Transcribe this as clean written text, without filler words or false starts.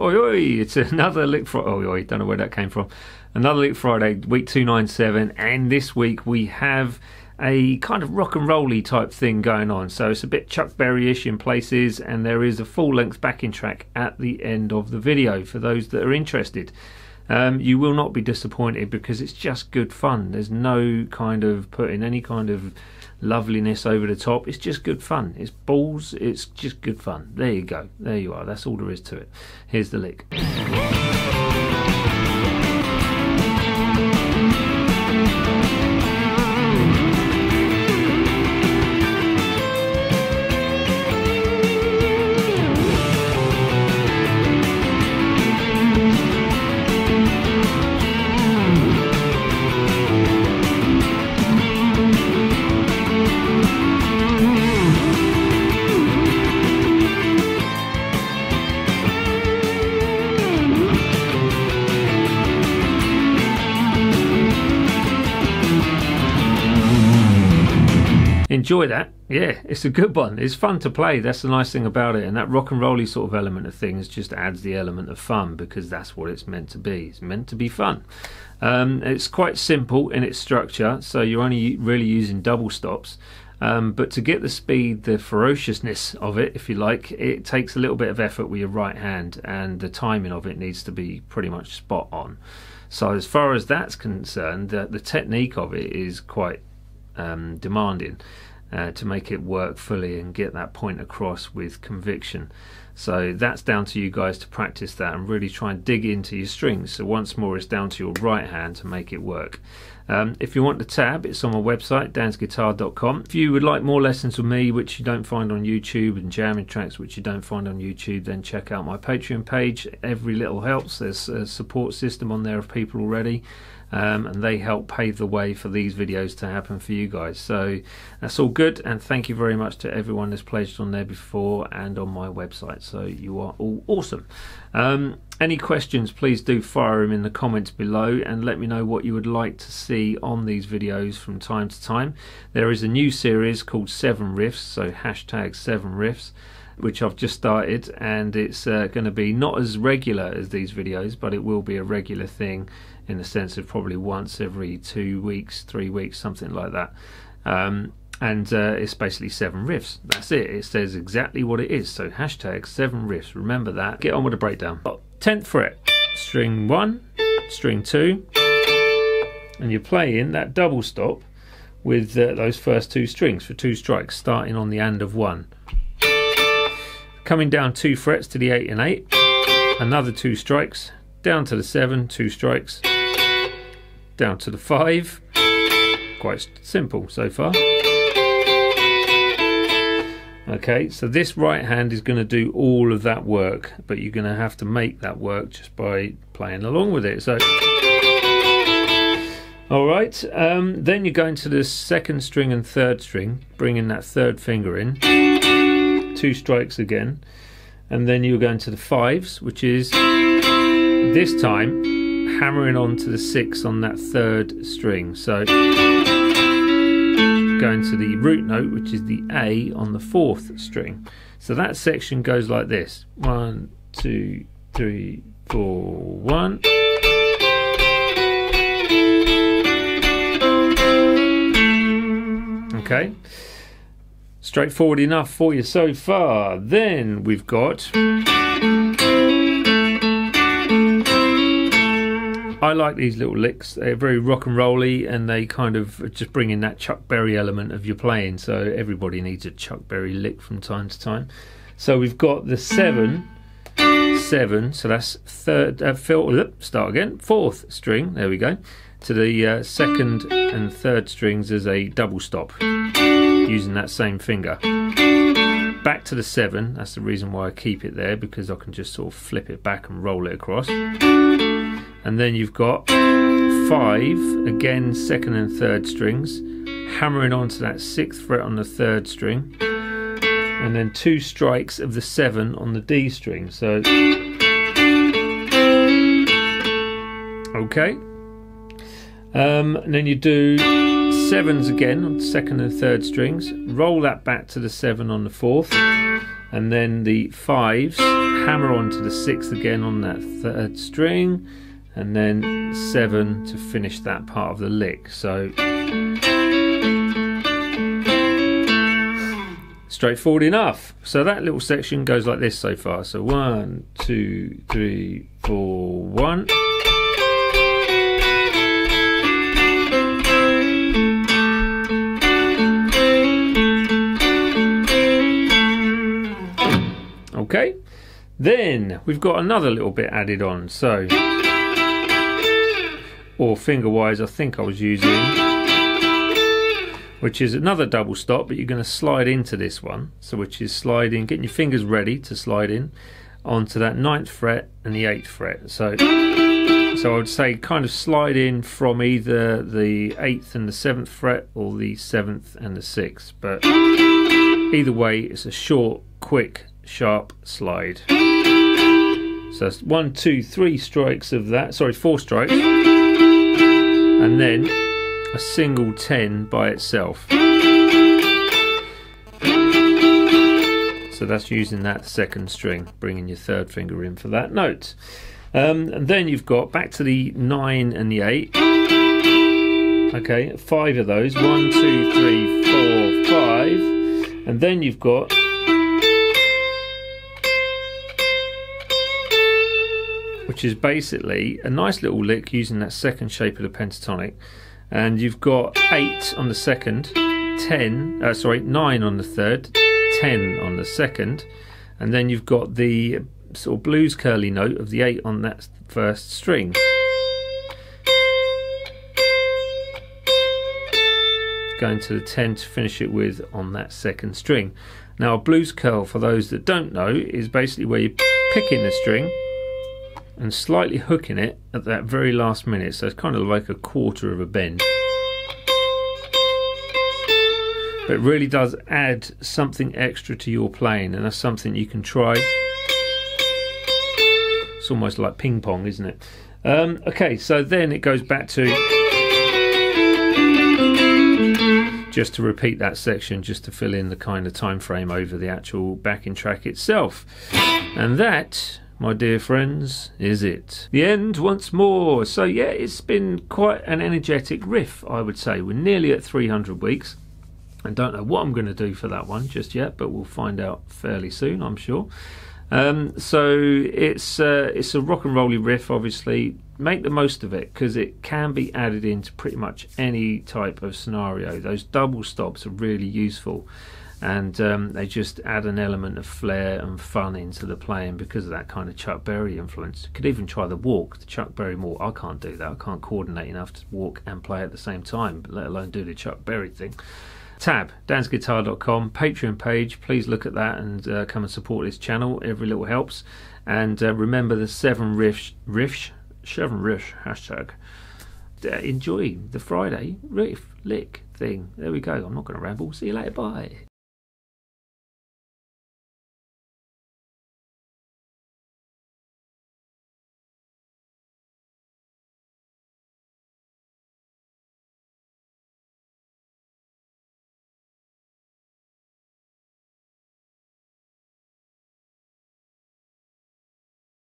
Oi oi, it's another Lick Friday. Oi oi, don't know where that came from. Another Lick Friday, week 297, and this week we have a kind of rock and roll-y type thing going on. So it's a bit Chuck Berry-ish in places, and there is a full-length backing track at the end of the video for those that are interested. You will not be disappointed because it's just good fun. There's no kind of putting any kind of loveliness over the top. It's just good fun. It's balls. It's just good fun. There you go. There you are. That's all there is to it. Here's the lick. Enjoy that. Yeah, it's a good one. It's fun to play. That's the nice thing about it. And that rock and rolly sort of element of things just adds the element of fun, because that's what it's meant to be. It's meant to be fun. It's quite simple in its structure, so you're only really using double stops. But to get the speed, the ferociousness of it, if you like, it takes a little bit of effort with your right hand, and the timing of it needs to be pretty much spot on. So as far as that's concerned, the technique of it is quite demanding to make it work fully and get that point across with conviction. So that's down to you guys to practice that and really try and dig into your strings. So once more, it's down to your right hand to make it work. If you want the tab, it's on my website, dansguitar.com. If you would like more lessons with me, which you don't find on YouTube, and jamming tracks which you don't find on YouTube, then check out my Patreon page. Every little helps. There's a support system on there of people already, and they help pave the way for these videos to happen for you guys. So that's all good, and thank you very much to everyone that's pledged on there before and on my website. So you are all awesome. Any questions, please do fire them in the comments below and let me know what you would like to see on these videos from time to time. There is a new series called 7 Riffs, so hashtag 7 Riffs, which I've just started, and it's going to be not as regular as these videos, but it will be a regular thing in the sense of probably once every 2 weeks, 3 weeks, something like that. And it's basically 7 riffs. That's it. It says exactly what it is. So hashtag 7 riffs. Remember that. Get on with the breakdown. 10th fret, string 1, string 2, and you're playing that double stop with those first 2 strings for 2 strikes, starting on the and of 1. Coming down 2 frets to the 8 and 8, another 2 strikes, down to the 7, 2 strikes, down to the 5. Quite simple so far. Okay, so this right hand is going to do all of that work, but you're going to have to make that work just by playing along with it. So, all right, then you're going to the 2nd string and 3rd string, bringing that 3rd finger in, 2 strikes again, and then you're going to the 5s, which is this time hammering on to the 6 on that 3rd string. So going to the root note, which is the A on the 4th string. So that section goes like this: 1, 2, 3, 4, 1. Okay, straightforward enough for you so far. Then we've got, I like these little licks. They're very rock and rolly, and they kind of just bring in that Chuck Berry element of your playing. So everybody needs a Chuck Berry lick from time to time. So we've got the 7, 7. So that's 3rd. Start again. 4th string. There we go. To the 2nd and 3rd strings as a double stop, using that same finger. Back to the 7. That's the reason why I keep it there, because I can just sort of flip it back and roll it across. And then you've got 5, again 2nd and 3rd strings, hammering onto that 6th fret on the 3rd string, and then 2 strikes of the 7 on the D string. So, okay. And then you do 7s again on the 2nd and 3rd strings, roll that back to the 7 on the 4th, and then the 5s hammer onto the 6th again on that 3rd string, and then 7 to finish that part of the lick. So straightforward enough. So that little section goes like this so far. So 1, 2, 3, 4, 1. Okay, then we've got another little bit added on. So, or finger wise, I think I was using, which is another double stop, but you're going to slide into this one. So, which is sliding, getting your fingers ready to slide in onto that 9th fret and the 8th fret. So I would say kind of slide in from either the 8th and the 7th fret or the 7th and the 6th. But either way, it's a short, quick, sharp slide. So it's 1, 2, 3 strikes of that, sorry, 4 strikes, and then a single 10 by itself. So that's using that 2nd string, bringing your 3rd finger in for that note. And then you've got back to the 9 and the 8. Okay, 5 of those, 1, 2, 3, 4, 5, and then you've got which is basically a nice little lick using that 2nd shape of the pentatonic, and you've got 8 on the 2nd, 9 on the 3rd, 10 on the 2nd, and then you've got the sort of blues curly note of the 8 on that 1st string. Going to the 10 to finish it with on that 2nd string. Now a blues curl, for those that don't know, is basically where you're picking the string and slightly hooking it at that very last minute, so it's kind of like a quarter of a bend. But it really does add something extra to your playing, and that's something you can try. It's almost like ping pong, isn't it? Okay, so then it goes back to just to repeat that section, just to fill in the kind of time frame over the actual backing track itself. And that, my dear friends, is it. The end once more. So yeah, it's been quite an energetic riff, I would say. We're nearly at 300 weeks. I don't know what I'm going to do for that one just yet, but we'll find out fairly soon, I'm sure. So it's a rock and rolly riff, obviously. Make the most of it, because it can be added into pretty much any type of scenario. Those double stops are really useful, and they just add an element of flair and fun into the playing because of that kind of Chuck Berry influence. You could even try the walk, the Chuck Berry walk. I can't do that. I can't coordinate enough to walk and play at the same time, let alone do the Chuck Berry thing. Tab, dansguitar.com, Patreon page. Please look at that and come and support this channel. Every little helps. And remember the 7 riffs hashtag. Enjoy the Friday riff lick thing. There we go. I'm not going to ramble. See you later. Bye.